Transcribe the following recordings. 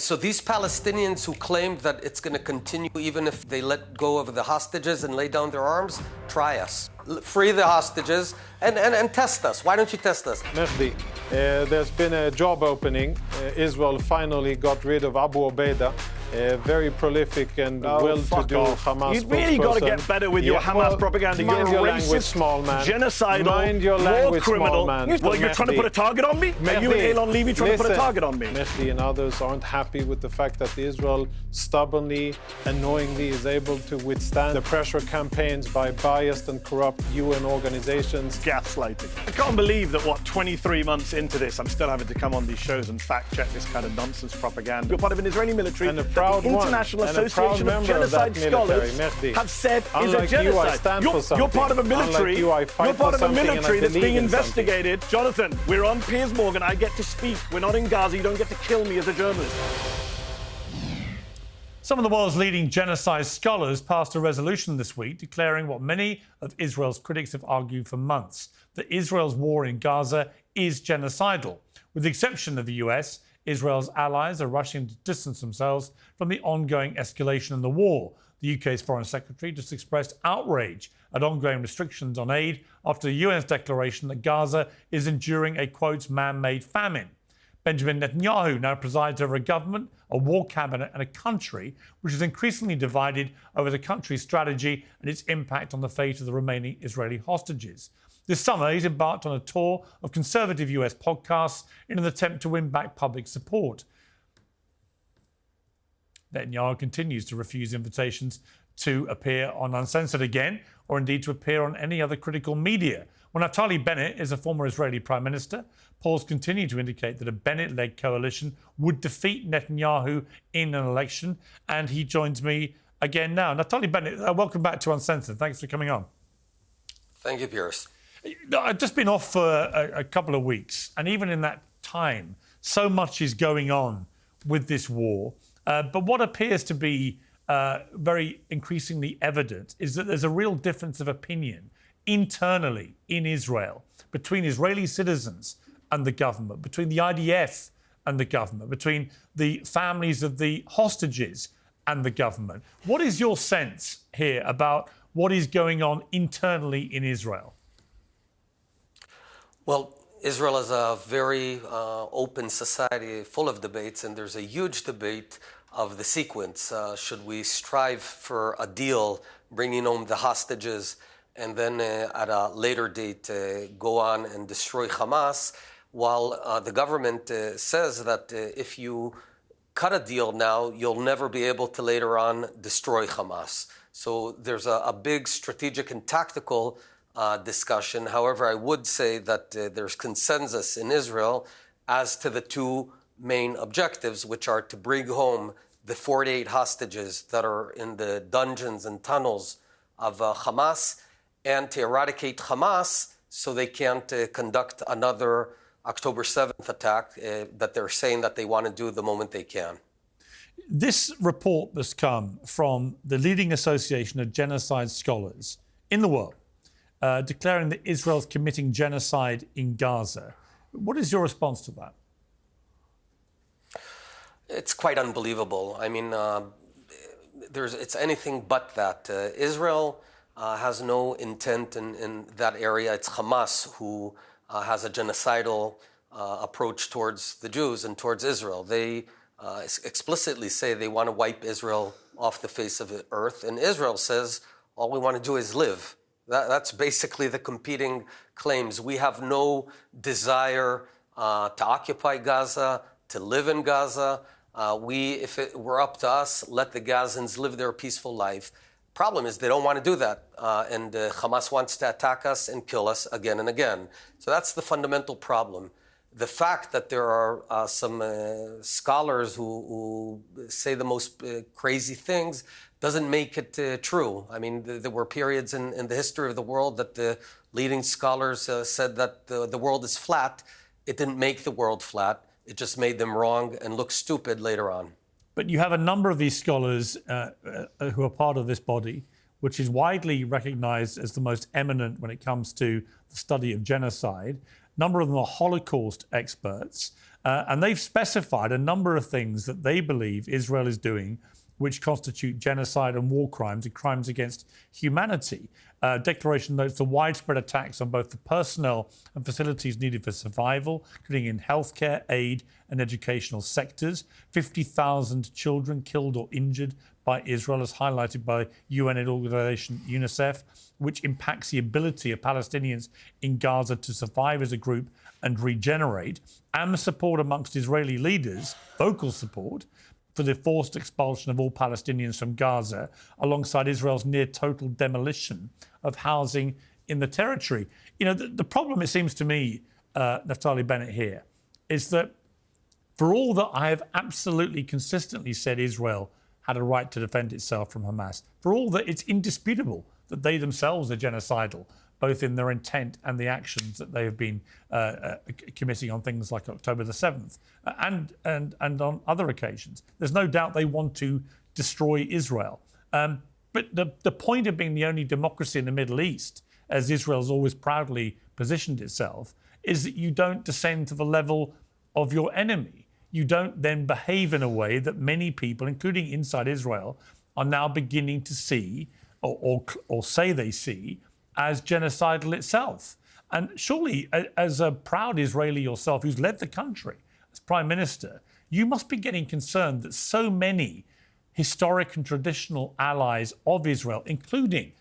So these Palestinians who claim that it's going to continue even if they let go of the hostages and lay down their arms, try us. Free the hostages and test us. Why don't you test us? Mehdi, there's been a job opening. Israel finally got rid of Abu Ubaidah, a very prolific and well-to-do Hamas You've really got to get better with your Hamas propaganda. You're a racist, small man. Genocidal, war criminal. Well, you're trying to put a target on me? Mehdi, are you and Elon Levy trying to put a target on me? Mehdi and others aren't happy with the fact that Israel stubbornly, annoyingly is able to withstand the pressure campaigns by biased and corrupt UN organizations. Gaslighting. I can't believe that, 23 months into this, I'm still having to come on these shows and fact-check this kind of nonsense propaganda. You're part of an Israeli military and a proud the International Association of Genocide Scholars have said is a genocide. You're part of a military. You're part of a military that's being investigated. Jonathan, we're on Piers Morgan. I get to speak. We're not in Gaza. You don't get to kill me as a journalist. Some of the world's leading genocide scholars passed a resolution this week declaring what many of Israel's critics have argued for months, that Israel's war in Gaza is genocidal. With the exception of the US, Israel's allies are rushing to distance themselves from the ongoing escalation in the war. The UK's Foreign Secretary just expressed outrage at ongoing restrictions on aid after the UN's declaration that Gaza is enduring a, quote, man-made famine. Benjamin Netanyahu now presides over a government, a war cabinet and a country which is increasingly divided over the country's strategy and its impact on the fate of the remaining Israeli hostages. This summer, he's embarked on a tour of conservative US podcasts in an attempt to win back public support. Netanyahu continues to refuse invitations to appear on Uncensored again, or indeed to appear on any other critical media. When Naftali Bennett is a former Israeli Prime Minister, polls continue to indicate that a Bennett-led coalition would defeat Netanyahu in an election, and he joins me again now. Naftali Bennett, welcome back to Uncensored. Thanks for coming on. Thank you, Piers. I've just been off for a couple of weeks, and even in that time, so much is going on with this war. But what appears to be very increasingly evident is that there's a real difference of opinion internally in Israel between Israeli citizens and the government, between the IDF and the government, between the families of the hostages and the government. What is your sense here about what is going on internally in Israel? Well, Israel is a very open society full of debates, and there's a huge debate of the sequence. Should we strive for a deal, bringing home the hostages, and then at a later date go on and destroy Hamas, while the government says that if you cut a deal now, you'll never be able to later on destroy Hamas. So there's a big strategic and tactical discussion. However, I would say that there's consensus in Israel as to the two main objectives, which are to bring home the 48 hostages that are in the dungeons and tunnels of Hamas, and to eradicate Hamas so they can't conduct another October 7th attack that they're saying that they want to do the moment they can. This report has come from the leading association of genocide scholars in the world, declaring that Israel's committing genocide in Gaza. What is your response to that? It's quite unbelievable. I mean, it's anything but that. Israel has no intent in that area. It's Hamas who has a genocidal approach towards the Jews and towards Israel. They explicitly say they want to wipe Israel off the face of the earth, and Israel says all we want to do is live. That's basically the competing claims. We have no desire to occupy Gaza, to live in Gaza. If it were up to us, let the Gazans live their peaceful life. Problem is they don't want to do that, and Hamas wants to attack us and kill us again and again. So that's the fundamental problem. The fact that there are some scholars who say the most crazy things doesn't make it true. I mean, there were periods in the history of the world that the leading scholars said that the world is flat. It didn't make the world flat. It just made them wrong and look stupid later on. But you have a number of these scholars who are part of this body, which is widely recognized as the most eminent when it comes to the study of genocide. A number of them are Holocaust experts. And they've specified a number of things that they believe Israel is doing which constitute genocide and war crimes and crimes against humanity. Declaration notes the widespread attacks on both the personnel and facilities needed for survival, including in healthcare, aid and educational sectors. 50,000 children killed or injured by Israel, as highlighted by UN aid organisation UNICEF, which impacts the ability of Palestinians in Gaza to survive as a group and regenerate, and the support amongst Israeli leaders, vocal support, for the forced expulsion of all Palestinians from Gaza, alongside Israel's near-total demolition of housing in the territory. You know, the problem, it seems to me, Naftali Bennett here, is that for all that I have absolutely consistently said Israel had a right to defend itself from Hamas, for all that it's indisputable that they themselves are genocidal, both in their intent and the actions that they have been committing on things like October the 7th and on other occasions. There's no doubt they want to destroy Israel. But the point of being the only democracy in the Middle East, as Israel's always proudly positioned itself, is that you don't descend to the level of your enemy. You don't then behave in a way that many people, including inside Israel, are now beginning to see or say they see as genocidal itself. And surely, as a proud Israeli yourself who's led the country as Prime Minister, you must be getting concerned that so many historic and traditional allies of Israel, including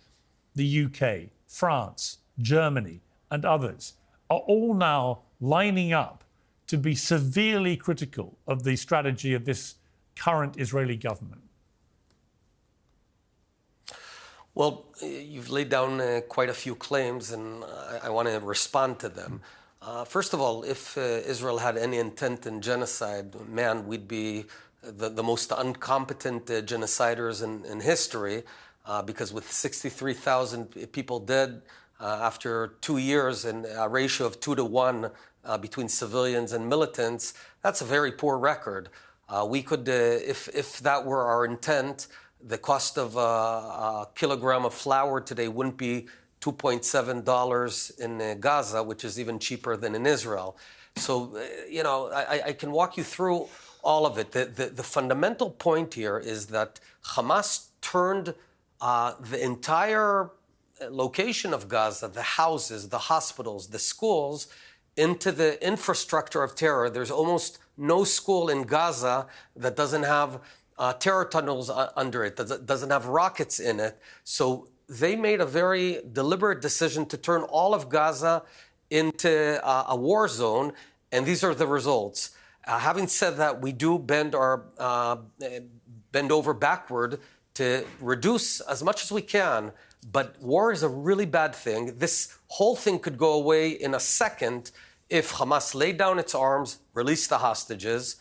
the UK, France, Germany, and others, are all now lining up to be severely critical of the strategy of this current Israeli government. Well, you've laid down quite a few claims, and I want to respond to them. First of all, if Israel had any intent in genocide, man, we'd be the most incompetent genociders in history, because with 63,000 people dead after 2 years and a ratio of 2 to 1 between civilians and militants, that's a very poor record. We could, if that were our intent, the cost of a kilogram of flour today wouldn't be $2.7 in Gaza, which is even cheaper than in Israel. So, you know, I can walk you through all of it. The fundamental point here is that Hamas turned the entire location of Gaza, the houses, the hospitals, the schools, into the infrastructure of terror. There's almost no school in Gaza that doesn't have terror tunnels under it, that doesn't have rockets in it. So they made a very deliberate decision to turn all of Gaza into a war zone, and these are the results. Having said that, we do bend over backward to reduce as much as we can, but war is a really bad thing. This whole thing could go away in a second if Hamas laid down its arms, released the hostages.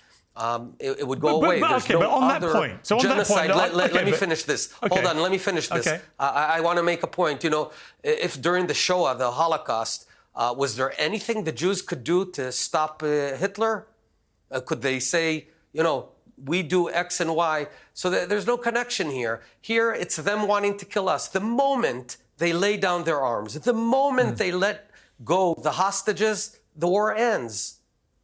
It would go away. But on that point, genocide. Let me finish this. Okay. Hold on, let me finish this. Okay. I want to make a point. You know, if during the Shoah, the Holocaust, was there anything the Jews could do to stop Hitler? Could they say, you know, we do X and Y? So there's no connection here. Here, it's them wanting to kill us. The moment they lay down their arms, the moment they let go the hostages, the war ends.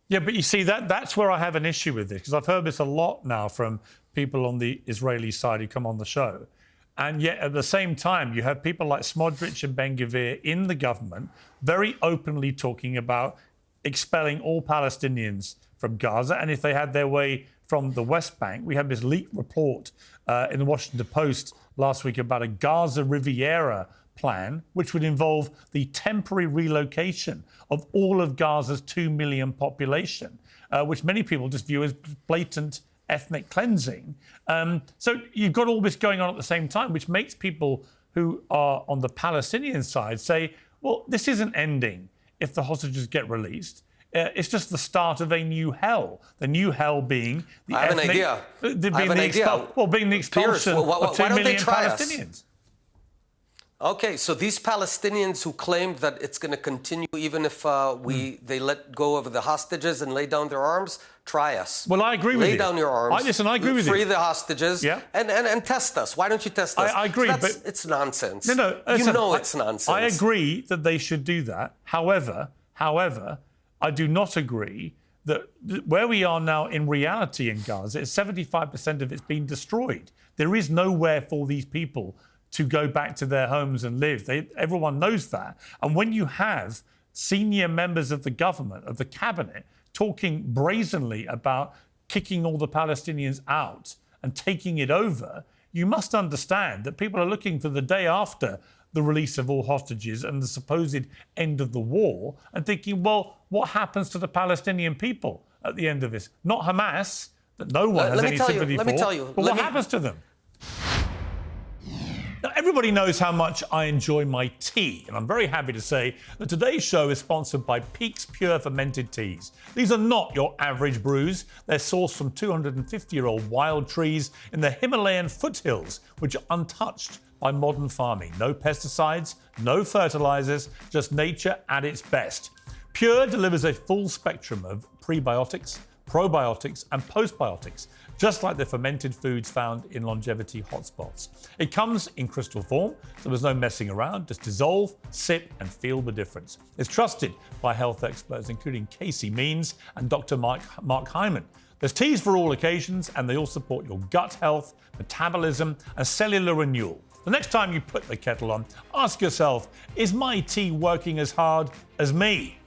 Yeah, but you see, that's where I have an issue with this, because I've heard this a lot now from people on the Israeli side who come on the show. And yet, at the same time, you have people like Smotrich and Ben-Gvir in the government very openly talking about expelling all Palestinians from Gaza. And if they had their way from the West Bank, we had this leaked report in the Washington Post last week about a Gaza Riviera plan, which would involve the temporary relocation of all of Gaza's 2 million population, which many people just view as blatant ethnic cleansing. So you've got all this going on at the same time, which makes people who are on the Palestinian side say, well, this isn't ending if the hostages get released. It's just the start of a new hell. The new hell being the I have an idea. Being the expulsion of 2 million Palestinians. Okay, so these Palestinians who claimed that it's going to continue even if they let go of the hostages and lay down their arms, try us. Well, I agree with you. Lay down your arms. I agree with you. Free the hostages and test us. Why don't you test us? I agree, but it's nonsense. No, it's nonsense. I agree that they should do that. However, I do not agree that where we are now in reality in Gaza is 75% of it's been destroyed. There is nowhere for these people to go back to their homes and live. Everyone knows that. And when you have senior members of the government, of the cabinet, talking brazenly about kicking all the Palestinians out and taking it over, you must understand that people are looking for the day after the release of all hostages and the supposed end of the war and thinking, well, what happens to the Palestinian people at the end of this? Not Hamas, that no one has any sympathy for, but what happens to them? Now, everybody knows how much I enjoy my tea, and I'm very happy to say that today's show is sponsored by PIQUE's Pure Fermented Teas. These are not your average brews. They're sourced from 250-year-old wild trees in the Himalayan foothills, which are untouched by modern farming. No pesticides, no fertilizers, just nature at its best. Pure delivers a full spectrum of prebiotics, probiotics, and postbiotics, just like the fermented foods found in longevity hotspots. It comes in crystal form, so there's no messing around. Just dissolve, sip, and feel the difference. It's trusted by health experts, including Casey Means and Dr. Mark Hyman. There's teas for all occasions, and they all support your gut health, metabolism, and cellular renewal. The next time you put the kettle on, ask yourself, is my tea working as hard as me?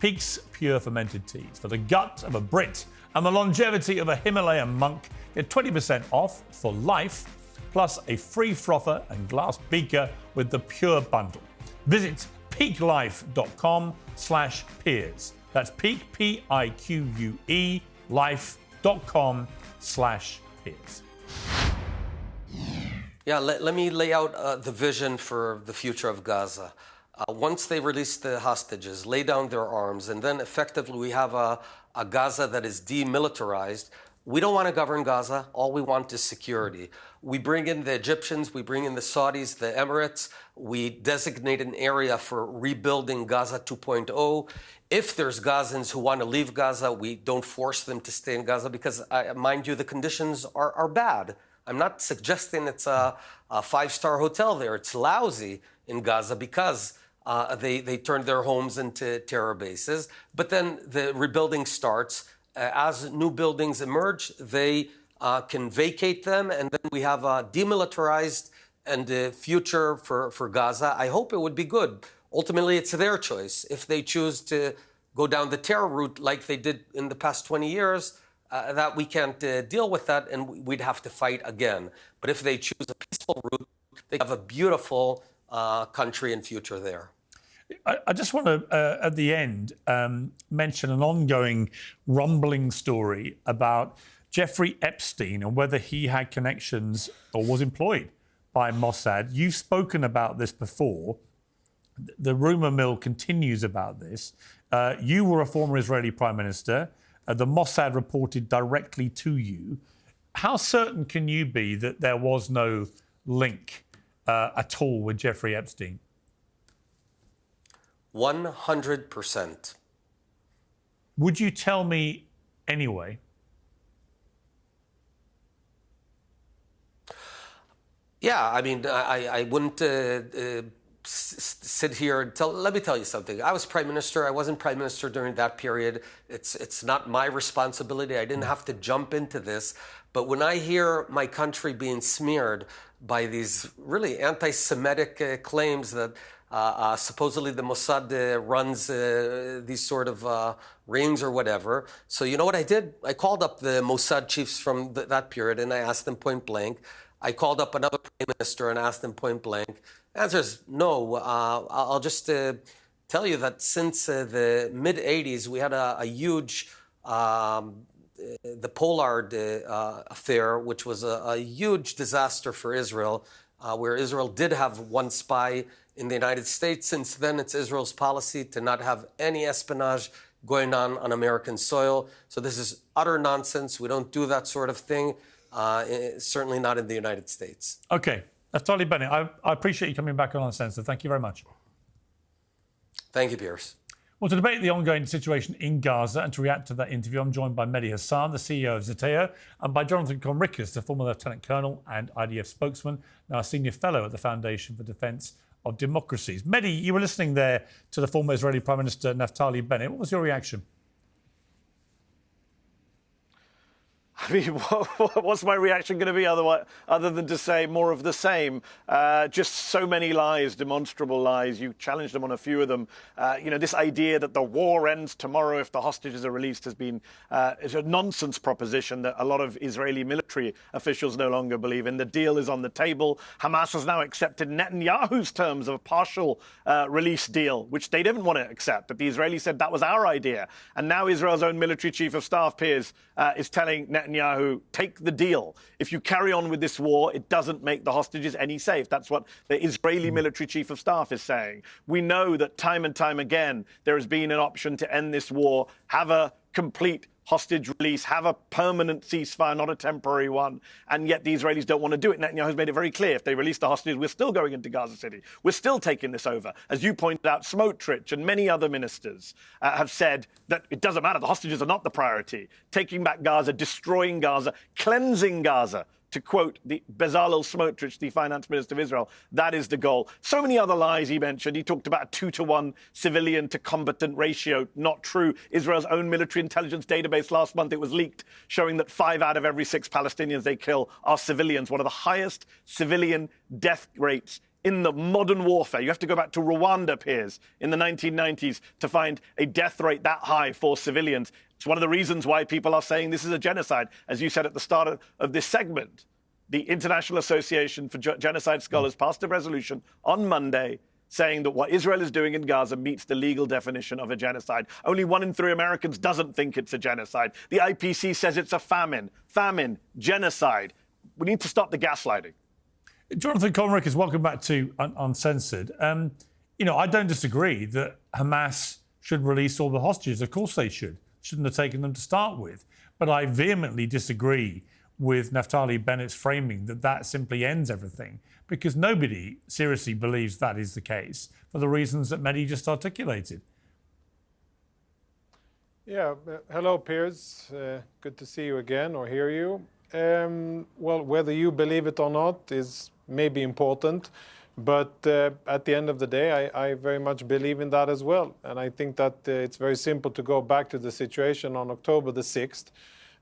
PIQUE's Pure Fermented Teas for the gut of a Brit and the longevity of a Himalayan monk. Get 20% off for life, plus a free frother and glass beaker with the Pure Bundle. Visit peaquelife.com/peers. That's Peak, P-I-Q-U-E, life.com/peers. Yeah, let me lay out the vision for the future of Gaza. Once they release the hostages, lay down their arms, and then effectively we have a Gaza that is demilitarized. We don't want to govern Gaza. All we want is security. We bring in the Egyptians, we bring in the Saudis, the Emirates. We designate an area for rebuilding Gaza 2.0. If there's Gazans who want to leave Gaza, we don't force them to stay in Gaza because, mind you, the conditions are bad. I'm not suggesting it's a five-star hotel there. It's lousy in Gaza because they turned their homes into terror bases. But then the rebuilding starts. As new buildings emerge, they can vacate them, and then we have a demilitarized and future for Gaza. I hope it would be good. Ultimately, it's their choice. If they choose to go down the terror route like they did in the past 20 years, that we can't deal with that, and we'd have to fight again. But if they choose a peaceful route, they have a beautiful country and future there. I just want to, at the end, mention an ongoing rumbling story about Jeffrey Epstein and whether he had connections or was employed by Mossad. You've spoken about this before. The rumor mill continues about this. You were a former Israeli prime minister. The Mossad reported directly to you. How certain can you be that there was no link at all with Jeffrey Epstein? 100%. Would you tell me anyway? Yeah, I mean, I wouldn't sit here and let me tell you something. I was prime minister. I wasn't prime minister during that period. It's not my responsibility. I didn't have to jump into this. But when I hear my country being smeared by these really anti-Semitic claims that supposedly the Mossad runs these sort of rings or whatever. So you know what I did? I called up the Mossad chiefs from that period and I asked them point blank. I called up another prime minister and asked them point blank. The answer is no. I'll just tell you that since the mid-'80s, we had a huge, the Pollard affair, which was a huge disaster for Israel, where Israel did have one spy in the United States. Since then, it's Israel's policy to not have any espionage going on American soil. So this is utter nonsense. We don't do that sort of thing, certainly not in the United States. Okay. Naftali Bennett, I appreciate you coming back on Uncensored. Thank you very much. Thank you, Piers. Well, to debate the ongoing situation in Gaza and to react to that interview, I'm joined by Mehdi Hasan, the CEO of Zeteo, and by Jonathan Conricus, the former Lieutenant Colonel and IDF spokesman, now a senior fellow at the Foundation for Defence of Democracies. Mehdi, you were listening there to the former Israeli Prime Minister Naftali Bennett. What was your reaction? I mean, what's my reaction going to be other than to say more of the same? Just so many lies, demonstrable lies. You challenged them on a few of them. This idea that the war ends tomorrow if the hostages are released has been is a nonsense proposition that a lot of Israeli military officials no longer believe in. The deal is on the table. Hamas has now accepted Netanyahu's terms of a partial release deal, which they didn't want to accept. But the Israelis said that was our idea. And now Israel's own military chief of staff, Piers, is telling Netanyahu, take the deal. If you carry on with this war, it doesn't make the hostages any safe. That's what the Israeli military chief of staff is saying. We know that time and time again, there has been an option to end this war, have a complete hostage release, have a permanent ceasefire, not a temporary one. And yet the Israelis don't want to do it. Netanyahu has made it very clear. If they release the hostages, we're still going into Gaza City. We're still taking this over. As you pointed out, Smotrich and many other ministers have said that it doesn't matter. The hostages are not the priority. Taking back Gaza, destroying Gaza, cleansing Gaza. To quote the Bezalel Smotrich, the finance minister of Israel, that is the goal. So many other lies he mentioned. He talked about a 2-to-1 civilian to combatant ratio. Not true. Israel's own military intelligence database last month, it was leaked, showing that 5 out of every 6 Palestinians they kill are civilians. One of the highest civilian death rates in the modern warfare. You have to go back to Rwanda, Piers, in the 1990s to find a death rate that high for civilians. It's one of the reasons why people are saying this is a genocide. As you said at the start of this segment, the International Association for Genocide Scholars passed a resolution on Monday saying that what Israel is doing in Gaza meets the legal definition of a genocide. Only 1 in 3 Americans doesn't think it's a genocide. The IPC says it's a famine. Famine, genocide. We need to stop the gaslighting. Jonathan Conricus, welcome back to Uncensored. I don't disagree that Hamas should release all the hostages. Of course they should. Shouldn't have taken them to start with. But I vehemently disagree with Naftali Bennett's framing that simply ends everything, because nobody seriously believes that is the case for the reasons that Mehdi just articulated. Yeah, hello, Piers. Good to see you again or hear you. Well, whether you believe it or not is maybe important, but at the end of the day, I very much believe in that as well. And I think that it's very simple to go back to the situation on October the 6th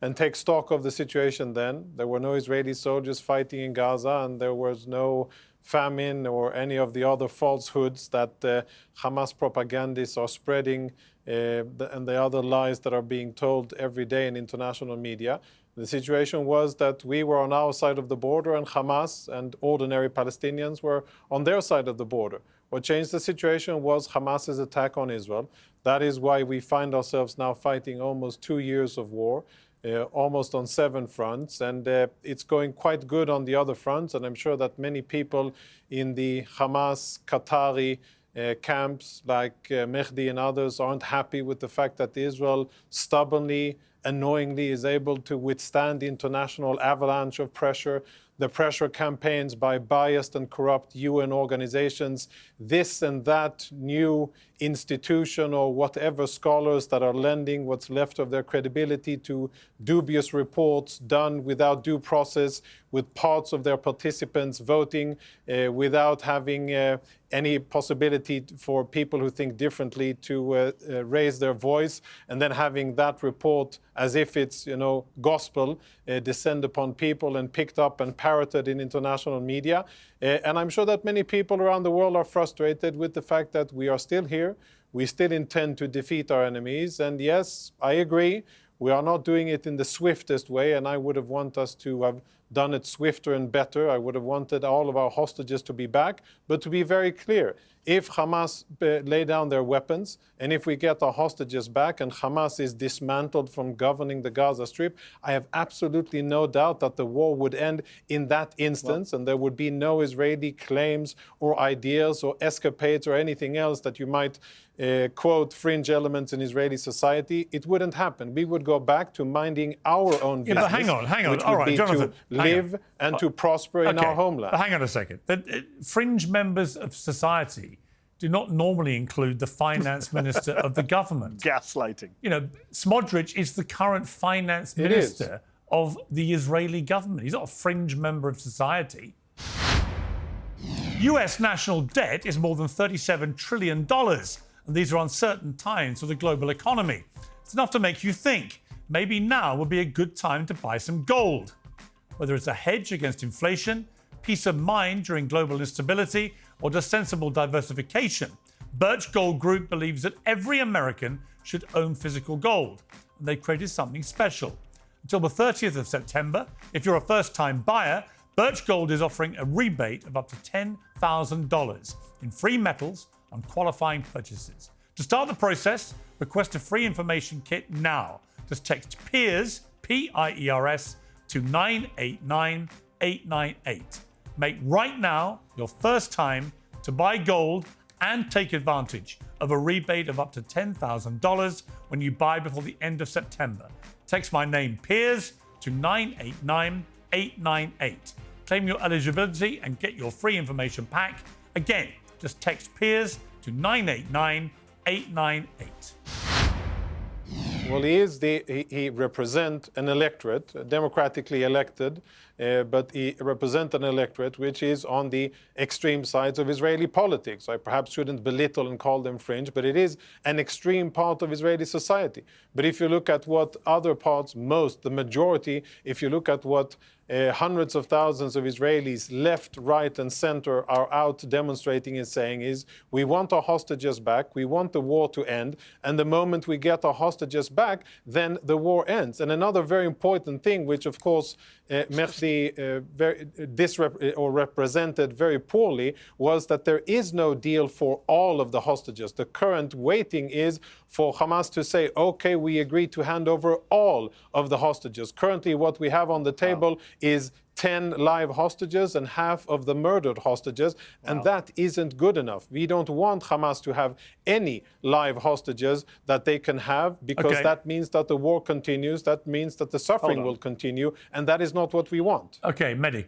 and take stock of the situation then. There were no Israeli soldiers fighting in Gaza, and there was no famine or any of the other falsehoods that Hamas propagandists are spreading and the other lies that are being told every day in international media. The situation was that we were on our side of the border and Hamas and ordinary Palestinians were on their side of the border. What changed the situation was Hamas's attack on Israel. That is why we find ourselves now fighting almost 2 years of war, almost on 7 fronts. And it's going quite good on the other fronts. And I'm sure that many people in the Hamas, Qatari camps like Mehdi and others aren't happy with the fact that Israel stubbornly, annoyingly is able to withstand the international avalanche of pressure, the pressure campaigns by biased and corrupt UN organizations, this and that new institution or whatever scholars that are lending what's left of their credibility to dubious reports done without due process, with parts of their participants voting without having any possibility for people who think differently to raise their voice, and then having that report as if it's, gospel descend upon people and picked up and parroted in international media. And I'm sure that many people around the world are frustrated with the fact that we are still here. We still intend to defeat our enemies. And yes, I agree, we are not doing it in the swiftest way, and I would have wanted us to have done it swifter and better. I would have wanted all of our hostages to be back. But to be very clear, if Hamas lay down their weapons, and if we get our hostages back and Hamas is dismantled from governing the Gaza Strip, I have absolutely no doubt that the war would end in that instance, and there would be no Israeli claims or ideas or escapades or anything else that you might quote fringe elements in Israeli society. It wouldn't happen. We would go back to minding our own business. But hang on. Which All would right, be Jonathan, to live and to prosper in our homeland. But hang on a second. The fringe members of society do not normally include the finance minister of the government. Gaslighting. Smotrich is the current finance minister of the Israeli government. He's not a fringe member of society. US national debt is more than $37 trillion. And these are uncertain times for the global economy. It's enough to make you think. maybe now would be a good time to buy some gold. Whether it's a hedge against inflation, peace of mind during global instability, or just sensible diversification, BIRCH Gold Group believes that every American should own physical gold, and they created something special. Until the 30th of September, if you're a first-time buyer, BIRCH Gold is offering a rebate of up to $10,000 in free metals on qualifying purchases. To start the process, request a free information kit now. Just text PIERS, P-I-E-R-S, to 989898. Make right now your first time to buy gold and take advantage of a rebate of up to $10,000 when you buy before the end of September. Text my name, Piers, to 989898. Claim your eligibility and get your free information pack. Again, just text Piers to 989898. Well, he represents an electorate, democratically elected, but he represents an electorate which is on the extreme sides of Israeli politics. I perhaps shouldn't belittle and call them fringe, but it is an extreme part of Israeli society. But if you look at what other parts, the majority, if you look at what hundreds of thousands of Israelis, left, right, and center, are out demonstrating and saying is, we want our hostages back, we want the war to end, and the moment we get our hostages back, then the war ends. And another very important thing, which of course Mehdi represented very poorly, was that there is no deal for all of the hostages. The current waiting is for Hamas to say, okay, we agree to hand over all of the hostages. Currently, what we have on the table is 10 live hostages and half of the murdered hostages, and that isn't good enough. We don't want Hamas to have any live hostages that they can have, because that means that the war continues, that means that the suffering will continue, and that is not what we want. Okay, Mehdi.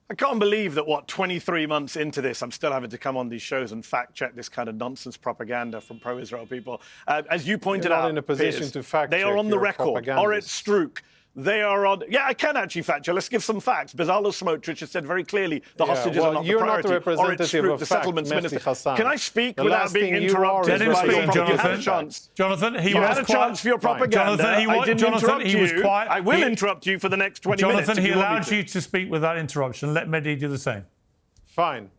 I can't believe that, 23 months into this, I'm still having to come on these shows and fact-check this kind of nonsense propaganda from pro-Israel people. As you pointed out, in a position Piers, to fact-check. they are on the record. Orit Strouk. They are on. Yeah, I can actually fact check. Let's give some facts. Bezalel Smotrich has said very clearly the hostages are not the priority. You're not the representative of the fact, settlements Mehdi minister. Hassan. Can I speak without being interrupted? Let him speak, Jonathan. You had a chance. Jonathan, you had a chance for your propaganda. I didn't interrupt you. Was quiet. I will interrupt you for the next 20 minutes. Jonathan, he allowed you to speak without interruption. Let Mehdi do the same. Fine.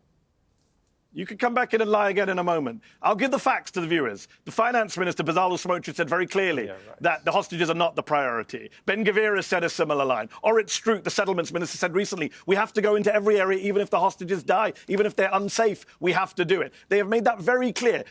You can come back in and lie again in a moment. I'll give the facts to the viewers. The finance minister, Bezalel Smotrich, said very clearly that the hostages are not the priority. Ben Gvir has said a similar line. Orit Strouk, the settlements minister, said recently, we have to go into every area, even if the hostages die, even if they're unsafe, we have to do it. They have made that very clear.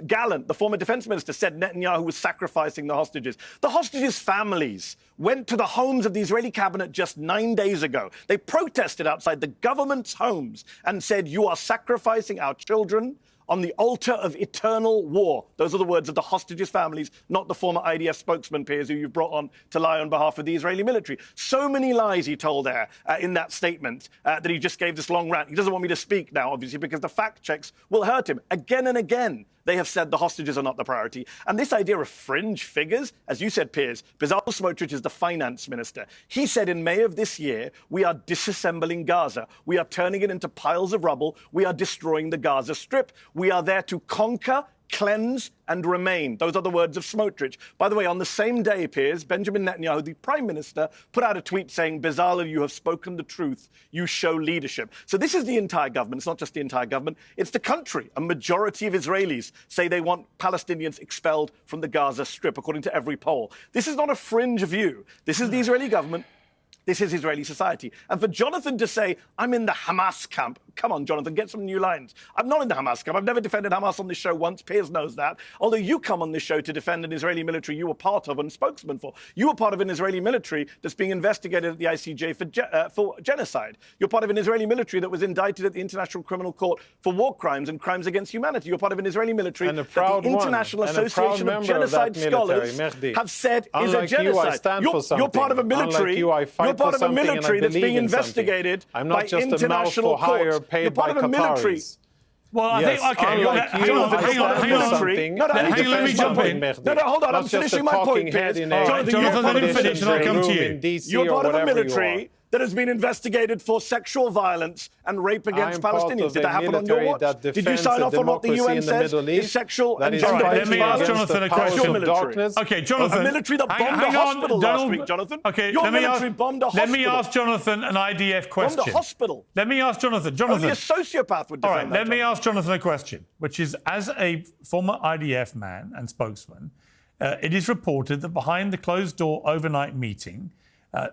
Gallant, the former defense minister, said Netanyahu was sacrificing the hostages. The hostages' families went to the homes of the Israeli cabinet just 9 days ago. They protested outside the government's homes and said, you are sacrificing our children on the altar of eternal war. Those are the words of the hostages' families, not the former IDF spokesman, Piers, who you've brought on to lie on behalf of the Israeli military. So many lies he told there in that statement that he just gave this long rant. He doesn't want me to speak now, obviously, because the fact checks will hurt him. Again and again, they have said the hostages are not the priority. And this idea of fringe figures, as you said, Piers, Bezalel Smotrich is the finance minister. He said in May of this year, we are disassembling Gaza. We are turning it into piles of rubble. We are destroying the Gaza Strip. We are there to conquer, cleanse, and remain. Those are the words of Smotrich. By the way, on the same day, Piers, Benjamin Netanyahu, the prime minister, put out a tweet saying, Bezalel, you have spoken the truth. You show leadership. So this is the entire government. It's not just the entire government. It's the country. A majority of Israelis say they want Palestinians expelled from the Gaza Strip, according to every poll. This is not a fringe view. This is the Israeli government. This is Israeli society. And for Jonathan to say, I'm in the Hamas camp, come on, Jonathan, get some new lines. I'm not in the Hamas camp. I've never defended Hamas on this show once. Piers knows that. Although you come on this show to defend an Israeli military you were part of and spokesman for. You were part of an Israeli military that's being investigated at the ICJ for genocide. You're part of an Israeli military that was indicted at the International Criminal Court for war crimes and crimes against humanity. You're part of an Israeli military that the International Association of Genocide Scholars have said is a genocide. You're part of a military. You're part of a military that's being investigated by international courts. You're part of a military. Well, I think, okay, hang on. Let me jump in. No, hold on, I'm finishing my point, Piers. Jonathan, let him finish and I'll come to you. You're part of a military that has been investigated for sexual violence and rape against Palestinians. Did that happen on your watch? Did you sign off on what the UN says is sexual and gender-based violence? Let me ask Jonathan a question. Okay, Jonathan. A military that bombed a hospital last week, Jonathan. Okay, your military bombed a hospital. Let me ask Jonathan an IDF question. Bombed a hospital. Let me ask Jonathan. Only a sociopath would defend that. All right, let me ask Jonathan a question, which is, as a former IDF man and spokesman, it is reported that behind the closed-door overnight meeting,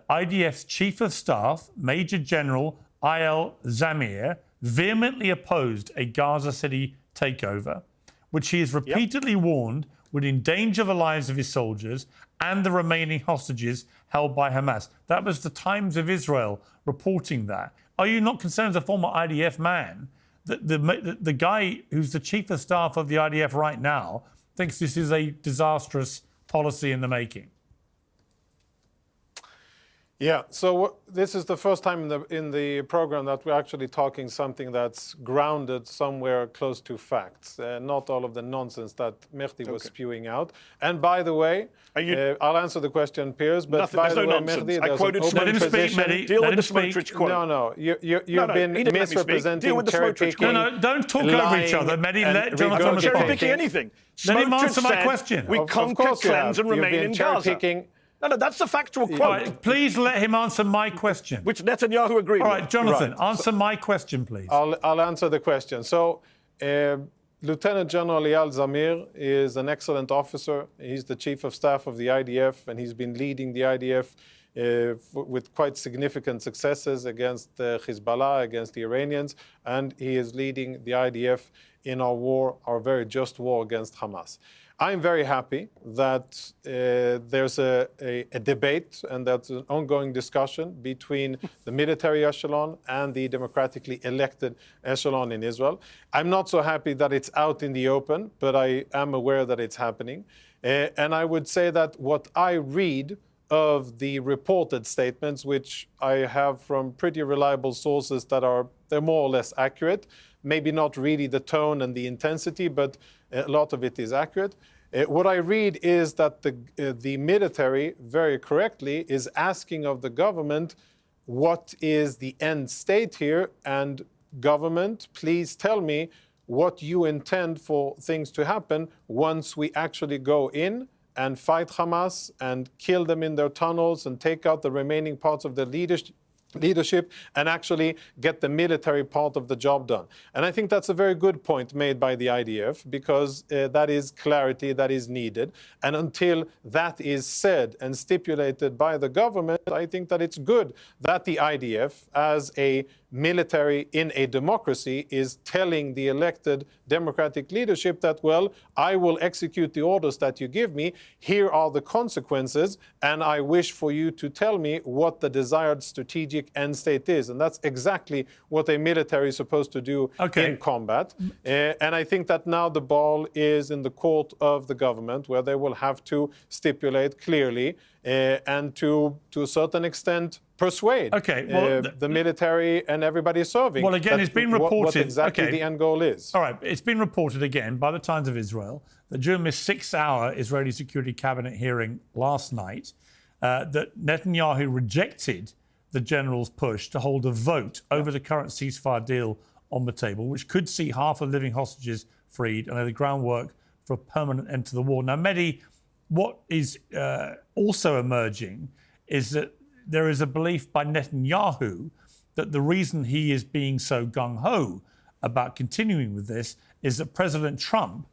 IDF's Chief of Staff, Major General Ayal Zamir, vehemently opposed a Gaza City takeover, which he has repeatedly warned would endanger the lives of his soldiers and the remaining hostages held by Hamas. That was the Times of Israel reporting that. Are you not concerned as a former IDF man that the guy who's the Chief of Staff of the IDF right now thinks this is a disastrous policy in the making? Yeah, so this is the first time in the program that we're actually talking something that's grounded somewhere close to facts, not all of the nonsense that Mehdi was spewing out. And by the way, I'll answer the question, Piers, but by the way, Mehdi, I quoted Let him speak, Mehdi. Deal with the Smotrich quote. No, you've been misrepresenting, cherry-picking. No, don't talk over each other, Mehdi. Let Jonathan respond. Cherry-picking anything. Let him answer my question. We conquer, cleanse, and remain in Gaza. No, that's the factual quote. Right, please let him answer my question. Which Netanyahu agreed with. All right, Jonathan, answer my question, please. I'll answer the question. So, Lieutenant General Eyal Zamir is an excellent officer. He's the Chief of Staff of the IDF, and he's been leading the IDF with quite significant successes against Hezbollah, against the Iranians, and he is leading the IDF in our war, our very just war against Hamas. I'm very happy that there's a debate and that's an ongoing discussion between the military echelon and the democratically elected echelon in Israel. I'm not so happy that it's out in the open, but I am aware that it's happening. And I would say that what I read of the reported statements, which I have from pretty reliable sources they're more or less accurate, maybe not really the tone and the intensity, but a lot of it is accurate. What I read is that the military, very correctly, is asking of the government, what is the end state here? And government, please tell me what you intend for things to happen once we actually go in and fight Hamas and kill them in their tunnels and take out the remaining parts of the leadership and actually get the military part of the job done. And I think that's a very good point made by the IDF, because that is clarity that is needed. And until that is said and stipulated by the government, I think that it's good that the IDF, as a military in a democracy, is telling the elected democratic leadership that, well, I will execute the orders that you give me. Here are the consequences, and I wish for you to tell me what the desired strategic end state is. And that's exactly what a military is supposed to do in combat. And I think that now the ball is in the court of the government, where they will have to stipulate clearly and to a certain extent persuade the military and everybody serving. Well, again, it's been reported what exactly the end goal is. All right, it's been reported again by the Times of Israel that during this 6-hour Israeli Security Cabinet hearing last night, that Netanyahu rejected the general's push to hold a vote over the current ceasefire deal on the table, which could see half of living hostages freed and lay the groundwork for a permanent end to the war. Now, Mehdi, what is also emerging is that there is a belief by Netanyahu that the reason he is being so gung-ho about continuing with this is that President Trump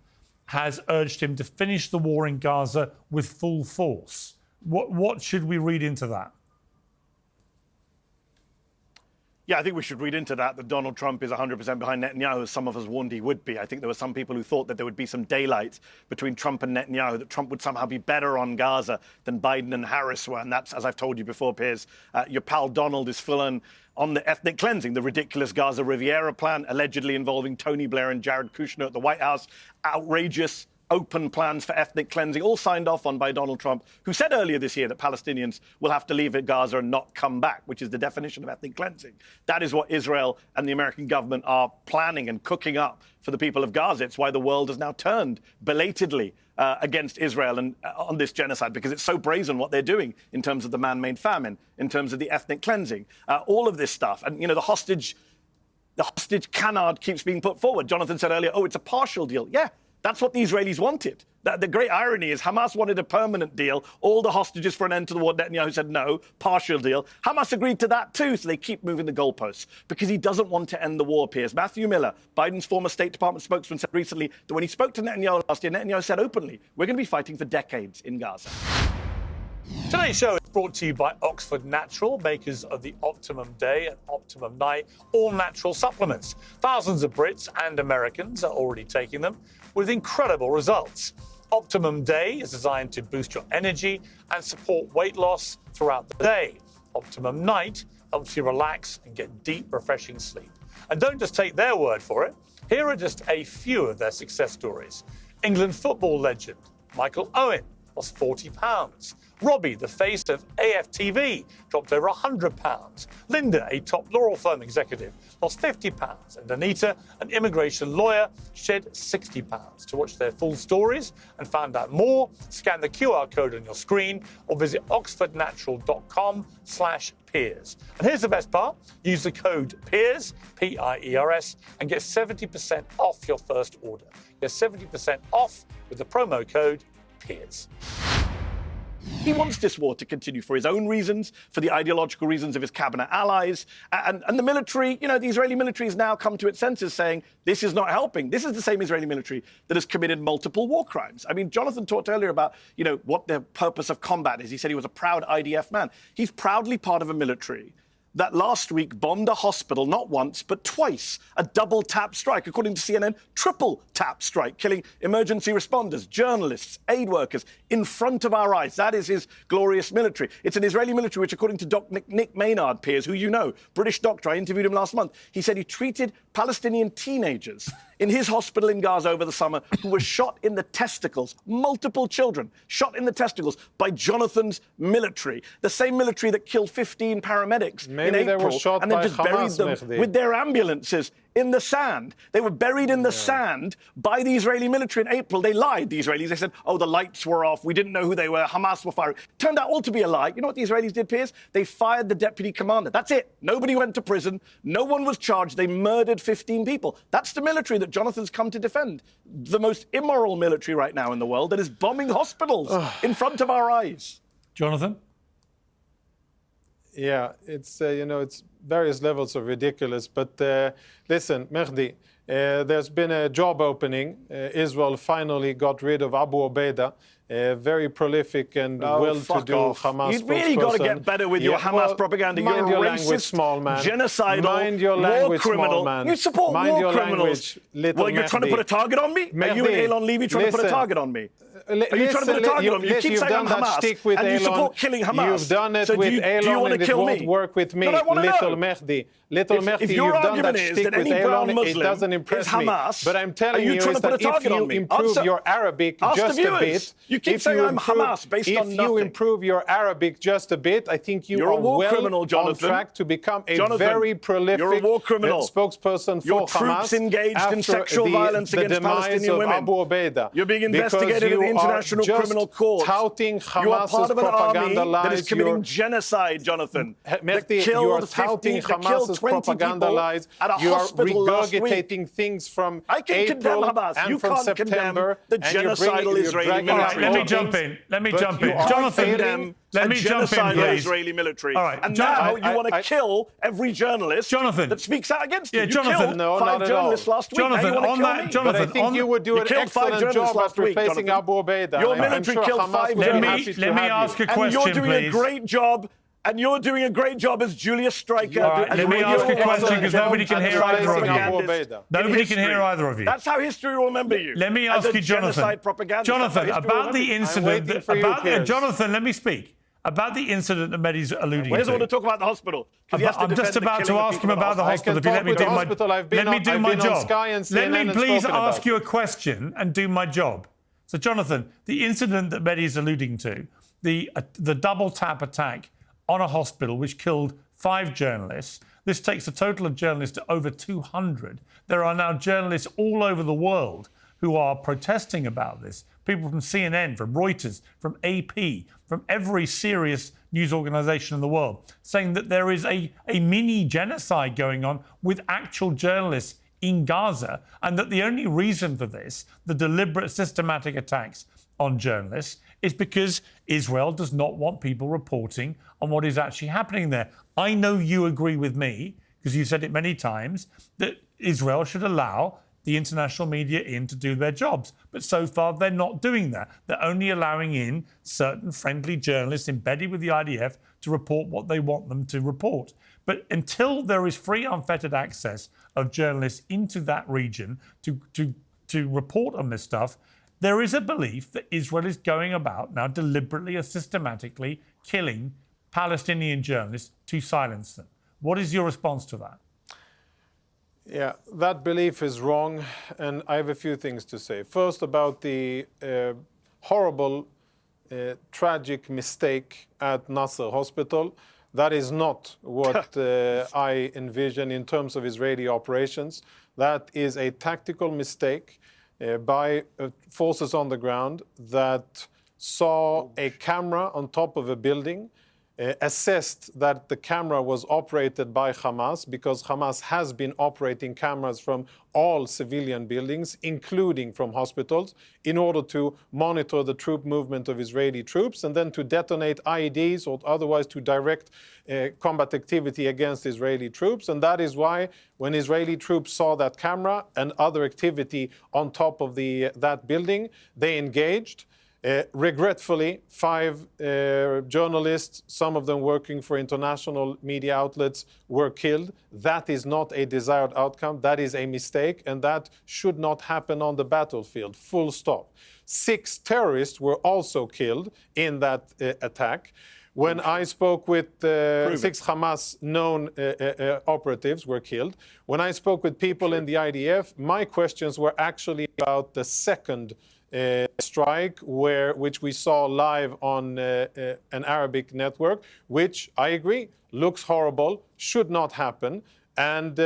has urged him to finish the war in Gaza with full force. What should we read into that? Yeah, I think we should read into that Donald Trump is 100% behind Netanyahu, as some of us warned he would be. I think there were some people who thought that there would be some daylight between Trump and Netanyahu, that Trump would somehow be better on Gaza than Biden and Harris were. And that's, as I've told you before, Piers, your pal Donald is full on the ethnic cleansing, the ridiculous Gaza Riviera plan, allegedly involving Tony Blair and Jared Kushner at the White House. Outrageous, open plans for ethnic cleansing, all signed off on by Donald Trump, who said earlier this year that Palestinians will have to leave Gaza and not come back, which is the definition of ethnic cleansing. That is what Israel and the American government are planning and cooking up for the people of Gaza. It's why the world has now turned belatedly against Israel and on this genocide, because it's so brazen what they're doing in terms of the man-made famine, in terms of the ethnic cleansing, all of this stuff. And, you know, the hostage canard keeps being put forward. Jonathan said earlier, oh, it's a partial deal. Yeah, that's what the Israelis wanted. The great irony is Hamas wanted a permanent deal. All the hostages for an end to the war. Netanyahu said no, partial deal. Hamas agreed to that too, so they keep moving the goalposts because he doesn't want to end the war, Piers. Matthew Miller, Biden's former State Department spokesman, said recently that when he spoke to Netanyahu last year, Netanyahu said openly, we're going to be fighting for decades in Gaza. Today's show is brought to you by Oxford Natural, makers of the Optimum Day and Optimum Night all-natural supplements. Thousands of Brits and Americans are already taking them with incredible results. Optimum Day is designed to boost your energy and support weight loss throughout the day. Optimum Night helps you relax and get deep, refreshing sleep. And don't just take their word for it. Here are just a few of their success stories. England football legend Michael Owen lost 40 pounds. Robbie, the face of AFTV, dropped over 100 pounds. Linda, a top law firm executive, lost 50 pounds. And Anita, an immigration lawyer, shed 60 pounds. To watch their full stories and find out more, scan the QR code on your screen or visit oxfordnatural.com/Piers. And here's the best part. Use the code PIERS, P-I-E-R-S, and get 70% off your first order. Get 70% off with the promo code PIERS. He wants this war to continue for his own reasons, for the ideological reasons of his cabinet allies. And the military, you know, the Israeli military has now come to its senses saying this is not helping. This is the same Israeli military that has committed multiple war crimes. I mean, Jonathan talked earlier about, you know, what the purpose of combat is. He said he was a proud IDF man. He's proudly part of a military that last week bombed a hospital not once, but twice. A double tap strike, according to CNN, triple tap strike, killing emergency responders, journalists, aid workers in front of our eyes. That is his glorious military. It's an Israeli military which, according to Nick Maynard, Piers, who you know, British doctor, I interviewed him last month, he said he treated Palestinian teenagers in his hospital in Gaza over the summer who were shot in the testicles, multiple children shot in the testicles by Jonathan's military, the same military that killed 15 paramedics in April and then just buried them with their ambulances in the sand. They were buried in the sand by the Israeli military in April. They lied, the Israelis. They said, oh, the lights were off. We didn't know who they were. Hamas were firing. Turned out all to be a lie. You know what the Israelis did, Piers? They fired the deputy commander. That's it. Nobody went to prison. No one was charged. They murdered 15 people. That's the military that Jonathan's come to defend. The most immoral military right now in the world that is bombing hospitals in front of our eyes. Jonathan? Yeah, it's, you know, it's various levels of ridiculous. But listen, Mehdi, there's been a job opening. Israel finally got rid of Abu Ubaidah, a very prolific and well-to-do Hamas You've really got to get better with your Hamas propaganda. You're a racist, small man. Genocidal, war criminal. Man. You support war criminals. Well, you're trying to put a target on me? Are you and Elon Levy trying to put a target on me? Are you trying to put a target on me? You keep saying I'm Hamas, and you support killing Hamas. You've done it with Elon, and it won't work with me, little Mehdi. Little Mehdi, you've done that shtick with Elon. It doesn't impress me. But I'm telling you is that if you improve your Arabic just a bit, you keep saying I'm Hamas based on nothing. If you improve your Arabic just a bit, I think you are well on track to become a very prolific spokesperson for Hamas. Your troops engaged in sexual violence against Palestinian women. Abu Ubaidah. You're being investigated in the International Criminal Court. Touting you are part of an army that is committing genocide, Jonathan. Mehdi, you are touting Hamas's propaganda lies. You are regurgitating things from April and from September. The genocidal Israeli military. Let me jump in. Jonathan, let me jump in, please. Israeli military. All right. And now you want to kill every journalist that speaks out against you. You killed 5 journalists last week. Jonathan, on that, but I think you would do an excellent job at replacing Abu Ubaidah. Your military killed 5 journalists. Let me ask a question, please. And you're doing a great job. And you're doing a great job as Julius Streicher. All right, let me ask a question because nobody can hear either of you. Nobody can hear either of you. That's how history will remember you. Let me ask you, Jonathan. Jonathan, about the incident. Jonathan, let me speak. About the incident that Mehdi's alluding to. He doesn't want to talk about the hospital. I'm just about to ask him about the hospital. If you let me do my job. Let me please ask you a question and do my job. So, Jonathan, the incident that Mehdi is alluding to, the double tap attack on a hospital which killed 5 journalists, this takes the total of journalists to over 200. There are now journalists all over the world who are protesting about this. People from CNN, from Reuters, from AP, from every serious news organization in the world, saying that there is a mini genocide going on with actual journalists in Gaza, and that the only reason for this, the deliberate systematic attacks on journalists, is because Israel does not want people reporting on what is actually happening there. I know you agree with me, because you said it many times, that Israel should allow the international media in to do their jobs. But so far, they're not doing that. They're only allowing in certain friendly journalists embedded with the IDF to report what they want them to report. But until there is free, unfettered access of journalists into that region to report on this stuff, there is a belief that Israel is going about now deliberately and systematically killing Palestinian journalists to silence them. What is your response to that? Yeah, that belief is wrong, and I have a few things to say. First, about the horrible, tragic mistake at Nasser Hospital. That is not what I envision in terms of Israeli operations. That is a tactical mistake by forces on the ground that saw a camera on top of a building, assessed that the camera was operated by Hamas, because Hamas has been operating cameras from all civilian buildings, including from hospitals, in order to monitor the troop movement of Israeli troops and then to detonate IEDs or otherwise to direct combat activity against Israeli troops. And that is why when Israeli troops saw that camera and other activity on top of that building, they engaged. Regretfully, 5 journalists, some of them working for international media outlets, were killed. That is not a desired outcome. That is a mistake, and that should not happen on the battlefield, full stop. 6 terrorists were also killed in that attack. When I spoke with 6 Hamas known operatives were killed. When I spoke with people in the IDF, my questions were actually about the second strike, which we saw live on an Arabic network, which I agree looks horrible, should not happen, and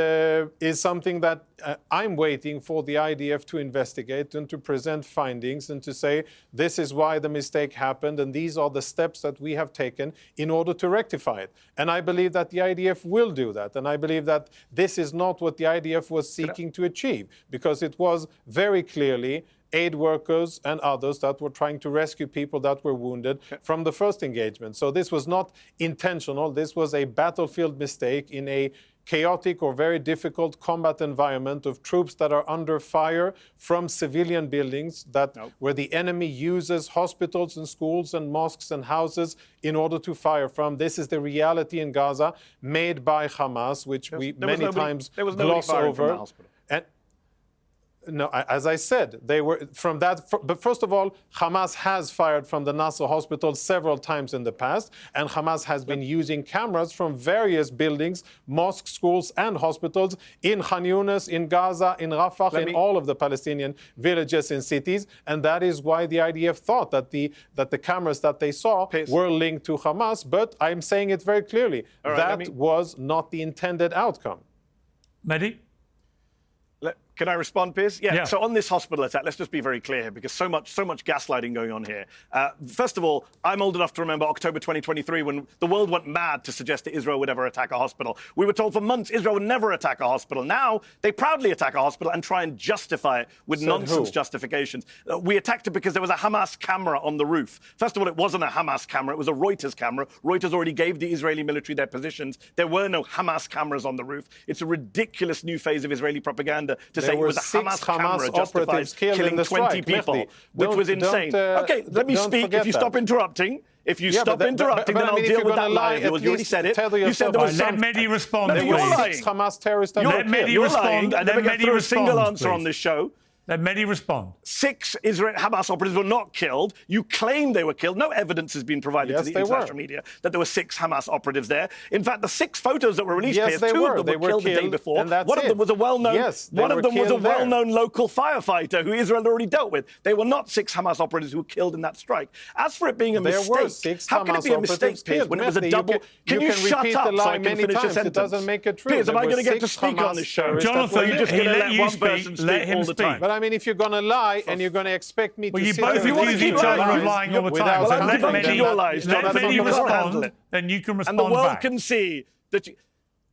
is something that I'm waiting for the IDF to investigate and to present findings and to say this is why the mistake happened and these are the steps that we have taken in order to rectify it. And I believe that the IDF will do that. And I believe that this is not what the IDF was seeking to achieve, because it was very clearly aid workers and others that were trying to rescue people that were wounded from the first engagement. So this was not intentional. This was a battlefield mistake in a chaotic or very difficult combat environment of troops that are under fire from civilian buildings where the enemy uses hospitals and schools and mosques and houses in order to fire from. This is the reality in Gaza made by Hamas, which we many times gloss over. No, as I said, they were from that. But first of all, Hamas has fired from the Nasser hospital several times in the past, and Hamas has been using cameras from various buildings, mosques, schools, and hospitals in Khan Yunis, in Gaza, in Rafah, in all of the Palestinian villages and cities. And that is why the IDF thought that the cameras that they saw were linked to Hamas. But I'm saying it very clearly, that was not the intended outcome. Mehdi? Can I respond, Piers? Yeah. So on this hospital attack, let's just be very clear here, because so much gaslighting going on here. First of all, I'm old enough to remember October 2023 when the world went mad to suggest that Israel would ever attack a hospital. We were told for months Israel would never attack a hospital. Now they proudly attack a hospital and try and justify it with nonsense justifications. We attacked it because there was a Hamas camera on the roof. First of all, it wasn't a Hamas camera. It was a Reuters camera. Reuters already gave the Israeli military their positions. There were no Hamas cameras on the roof. It's a ridiculous new phase of Israeli propaganda to say it was a Hamas camera justified killing 20 people, which was insane. Okay, let me speak. If you stop interrupting, then I'll deal with that lie. You already said it. You said there was Let Mehdi respond. You're lying. Hamas terrorists. You're lying. I never get through a single answer on this show. Let Mehdi respond. 6 Hamas operatives were not killed. You claim they were killed. No evidence has been provided to the international media that there were 6 Hamas operatives there. In fact, the 6 photos that were released, two of them were killed the day before. One of them was a well-known local firefighter who Israel had already dealt with. They were not 6 Hamas operatives who were killed in that strike. As for it being a mistake, how can it be a mistake, Piers, when it was a double? Can you shut up so I can finish a sentence? It doesn't make it true. Piers, am I going to get to speak on this show? Jonathan, you're just going to let one person speak all the time? But I mean, if you're going to lie and you're going to expect me to you both accuse each other of lying all the time. So let Mehdi respond, then you can respond back. And the world can see that...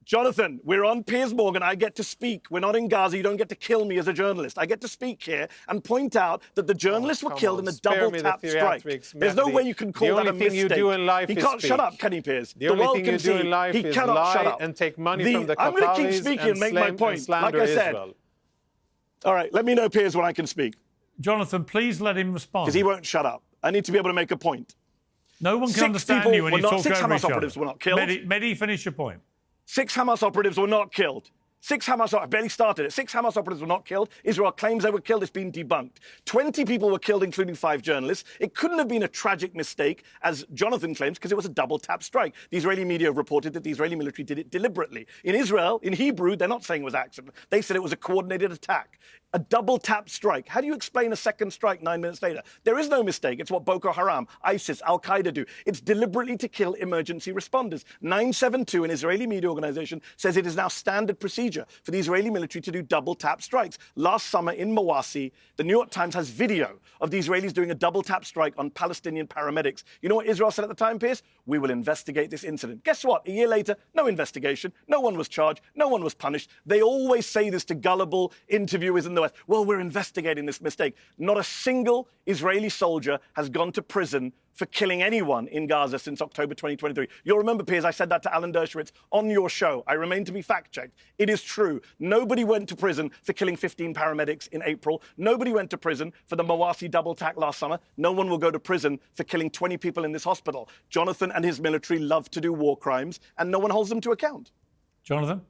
Jonathan, we're on Piers Morgan. I get to speak. We're not in Gaza. You don't get to kill me as a journalist. I get to speak here and point out that the journalists were killed in a double-tap strike. There's no way you can call that a mistake. The only thing you do in life is He can't shut up, can he, Piers? The only thing you do in life is lie and take money from the Qataris. I'm going to keep speaking and make my point, like I said. All right, let me know, Piers, when I can speak. Jonathan, please let him respond. Because he won't shut up. I need to be able to make a point. No one can understand you when you talk over each other. 6 Hamas operatives were not killed. Mehdi, finish your point. 6 Hamas operatives were not killed. I barely started it. 6 Hamas operatives were not killed. Israel claims they were killed. It's been debunked. 20 people were killed, including 5 journalists. It couldn't have been a tragic mistake, as Jonathan claims, because it was a double-tap strike. The Israeli media have reported that the Israeli military did it deliberately. In Israel, in Hebrew, they're not saying it was accident. They said it was a coordinated attack. A double-tap strike. How do you explain a second strike 9 minutes later? There is no mistake. It's what Boko Haram, ISIS, Al-Qaeda do. It's deliberately to kill emergency responders. 972, an Israeli media organization, says it is now standard procedure for the Israeli military to do double-tap strikes. Last summer in Mawasi, the New York Times has video of the Israelis doing a double-tap strike on Palestinian paramedics. You know what Israel said at the time, Piers? We will investigate this incident. Guess what? A year later, no investigation. No one was charged. No one was punished. They always say this to gullible interviewers in the West. Well, we're investigating this mistake. Not a single Israeli soldier has gone to prison for killing anyone in Gaza since October 2023. You'll remember, Piers, I said that to Alan Dershowitz on your show. I remain to be fact-checked. It is true. Nobody went to prison for killing 15 paramedics in April. Nobody went to prison for the Mawasi double attack last summer. No one will go to prison for killing 20 people in this hospital. Jonathan and his military love to do war crimes, and no one holds them to account. Jonathan?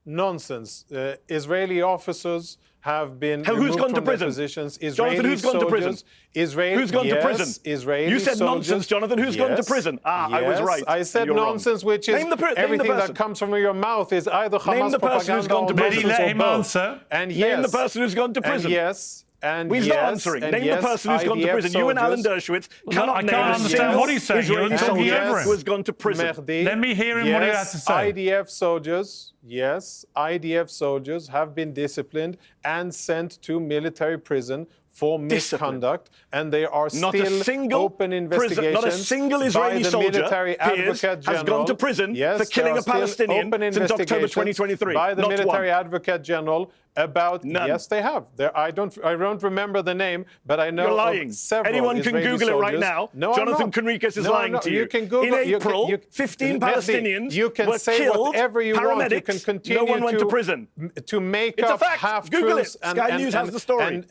Nonsense. Israeli officers have been who's gone to prison? Jonathan, who's gone to prison? Who's gone to prison? Israeli you said soldiers, nonsense, Jonathan. Who's gone to prison? I was right. I said nonsense, which is everything that comes from your mouth is either Hamas propaganda or nonsense let him both. Answer. And name the person who's gone to prison. And he's not answering. Name the person who's gone to prison. You and Alan Dershowitz cannot name a single Israeli soldier who has gone to prison. Let me hear him what he has to say. IDF soldiers have been disciplined and sent to military prison for misconduct, and they are still open investigations. Not a single Israeli soldier, Piers, has gone to prison for killing a Palestinian since October 2023. By the military advocate general about yes, they have. I don't remember the name, but I know you're lying. Several Anyone Israeli can Google soldiers. it right now. No, Jonathan Conricus is lying to you. You can Google. In April, 15 Palestinians were say killed. Whatever you want. You can continue. No one went to prison. To make up half Google it. truths Sky News has the story.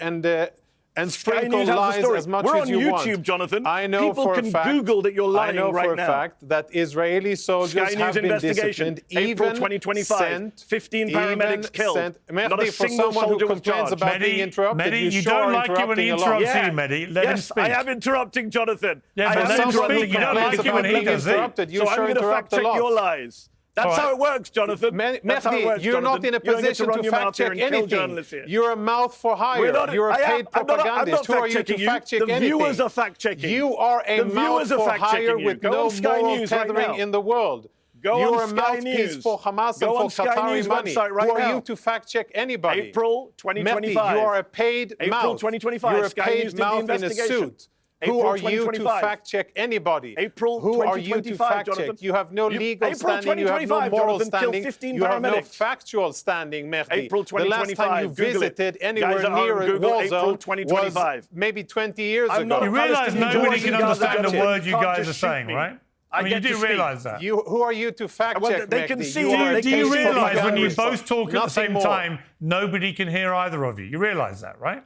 And sprinkle lies as much as you want. We're on YouTube, Jonathan. I know People for can a fact, Google that you're lying right now. I know for a fact that Israeli soldiers have been disciplined. April 2025, 15 paramedics killed. Not a single soldier was charged. About being interrupted. Mehdi, you don't like it when he interrupts you, Mehdi. Let him speak. I am interrupting, Jonathan. Yeah, but let him speak. You don't like it when he does it. So I'm going to fact-check your lies. That's how it works, Jonathan. Mehdi, you're not in a position to fact-check anything. You're a mouth for hire. You're a paid propagandist. Who are you to fact-check anything? The viewers are fact-checking. You are a mouth for hire with no moral tethering in the world. You're a mouthpiece for Hamas and for Qatari money. Who are you to fact-check anybody? April 2025. Mehdi, you are a paid mouth. April 2025. You're a paid mouth in a suit. Who are you to fact-check anybody? April Who are you to fact-check? You have no legal standing, you have no moral standing, you have no factual standing, Mehdi. April 2025. The last time you visited anywhere near a war zone was maybe 20 years ago. You realise nobody can understand the word you guys are saying, right? I mean, you do realise that. Who are you to fact-check, Mehdi? Do you realise when you both talk at the same time, nobody can hear either of you? You realise that, right?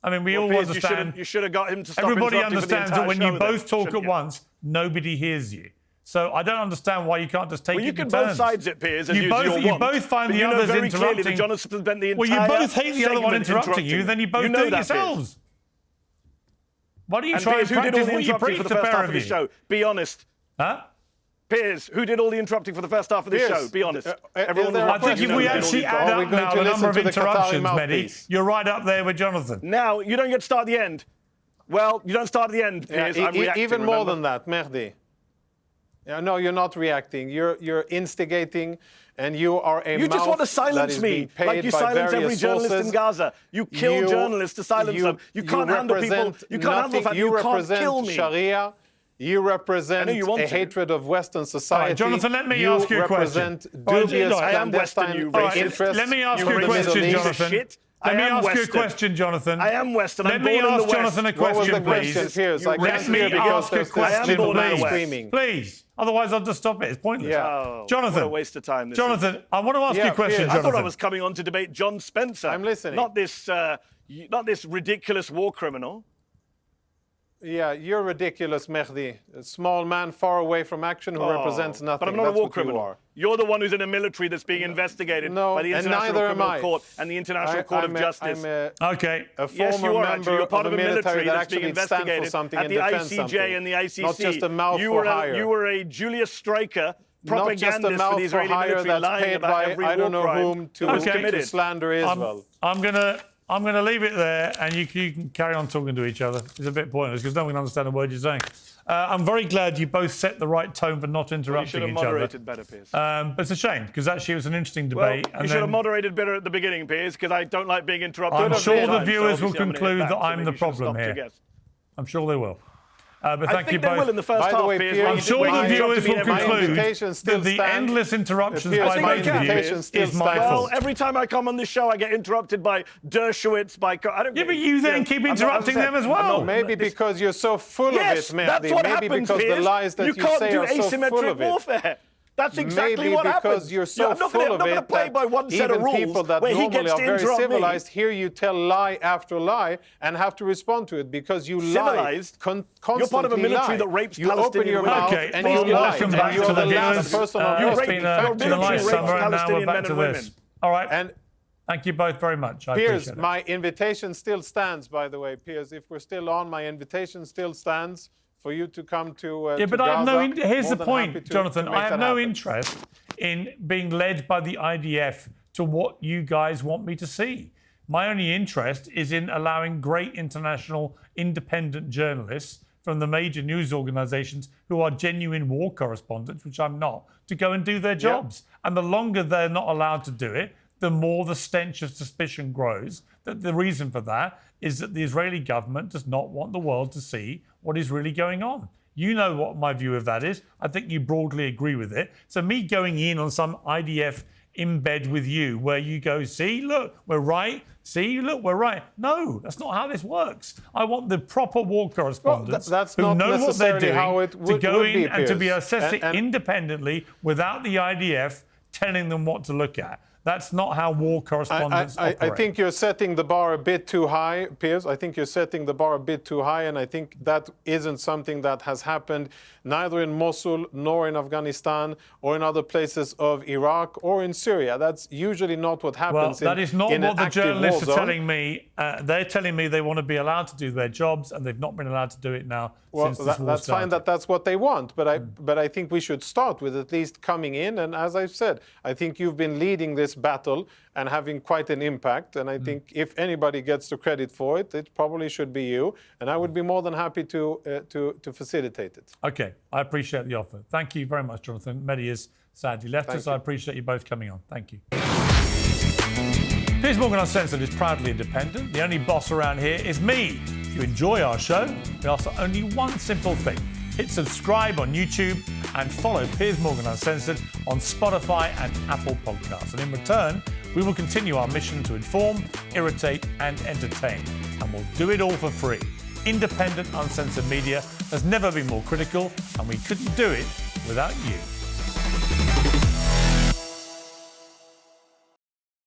I mean, we all understand. You should have got him to stop. Everybody understands that when you both talk at once, nobody hears you. So I don't understand why you can't just take it in turns. Well, you can both sides it, Piers, you both find the others interrupting. Jonathan spent the entire well, you both hate the other one interrupting you, then you both do it yourselves. Piers. Why do you try and practice what you preach, the pair of you? Show? Be honest. Huh? Piers, who did all the interrupting for the first half of the show? Be honest. I think if we actually add up now the number of interruptions, Mehdi, you're right up there with Jonathan. Now, you don't get to start at the end. Well, you don't start at the end, Piers. I'm reacting, even more than that, Mehdi. No, you're not reacting. You're instigating, and you are a You just want to silence me, like you silence every journalist in Gaza. You kill journalists to silence them. You can't handle people. You can't handle the fact you can't kill me. Sharia. You represent a hatred of Western society. Right, Jonathan, let me ask you a question. Dubious clandestine interests. Let me ask you a question, Jonathan. Let me ask you a question, Jonathan. I am Western. Let me ask Jonathan a question, please. Let me ask a question, please. Please. Otherwise, I'll just stop it. It's pointless. Yeah. Jonathan. What a waste of time. Jonathan, I want to ask you a question, Jonathan. I thought I was coming on to debate John Spencer. I'm listening. Not this ridiculous war criminal. Yeah, you're ridiculous, Mehdi. A small man far away from action who represents nothing. But I'm not a war criminal. You're the one who's in a military that's being investigated by the International Criminal Court and the International Court of Justice. Okay. A former member You're part of a military that actually being investigated for something at the ICJ and the ICC. Not just a mouth for hire. You were a Julius Streicher propagandist for the Israeli military, lying about every war crime that was committed. To slander Israel. I'm going to leave it there, and you can carry on talking to each other. It's a bit pointless because no one can understand a word you're saying. I'm very glad you both set the right tone for not interrupting each other. You should have moderated better, Piers. But it's a shame because actually it was an interesting debate. Well, you should have moderated better at the beginning, Piers, because I don't like being interrupted. I'm sure the viewers will conclude that I'm the problem here. I'm sure they will. But thank you both. They will in the first half, Piers. I'm sure the viewers will conclude that the endless interruptions by both of you is my fault. Well, every time I come on this show, I get interrupted by Dershowitz, but you then keep interrupting them as well. Maybe because you're so full of it, Mehdi. That's what happens, because the lies that you say are so full of it. That's exactly what happens. Maybe because you're so full of it that even people that normally are very civilized hear you tell lie after lie and have to respond to it because you lie constantly. You're part of a military that rapes Palestinian women. Okay, and you lie. Welcome back to the viewers. It's been a nice summer, and now we're back to this. All right. And thank you both very much. Piers, my invitation still stands, by the way. Piers, if we're still on, my invitation still stands for you to come to but Gaza. I have no. Here's the point, Jonathan. I have no interest in being led by the IDF to what you guys want me to see. My only interest is in allowing great international independent journalists from the major news organisations who are genuine war correspondents, which I'm not, to go and do their jobs. Yep. And the longer they're not allowed to do it, the more the stench of suspicion grows. That the reason for that is that the Israeli government does not want the world to see what is really going on. You know what my view of that is. I think you broadly agree with it. So me going in on some IDF in bed with you where you go, see, look, we're right. See, look, we're right. No, that's not how this works. I want the proper war correspondents who know what they're doing to go in and to be assessed independently without the IDF telling them what to look at. That's not how war correspondents operate. I think you're setting the bar a bit too high, Piers. I think you're setting the bar a bit too high, and I think that isn't something that has happened neither in Mosul nor in Afghanistan or in other places of Iraq or in Syria. That's usually not what happens. Well, that is not what the journalists are telling me. They're telling me they want to be allowed to do their jobs, and they've not been allowed to do it now since this war started. That's fine that that's what they want, but I think we should start with at least coming in. And as I've said, I think you've been leading this battle and having quite an impact. And I think if anybody gets the credit for it, it probably should be you. And I would be more than happy to facilitate it. OK, I appreciate the offer. Thank you very much, Jonathan. Mehdi has sadly left us. I appreciate you both coming on. Thank you. Piers Morgan Uncensored is proudly independent. The only boss around here is me. If you enjoy our show, we ask for only one simple thing. Hit subscribe on YouTube and follow Piers Morgan Uncensored on Spotify and Apple Podcasts. And in return, we will continue our mission to inform, irritate and entertain. And we'll do it all for free. Independent, uncensored media has never been more critical, and we couldn't do it without you.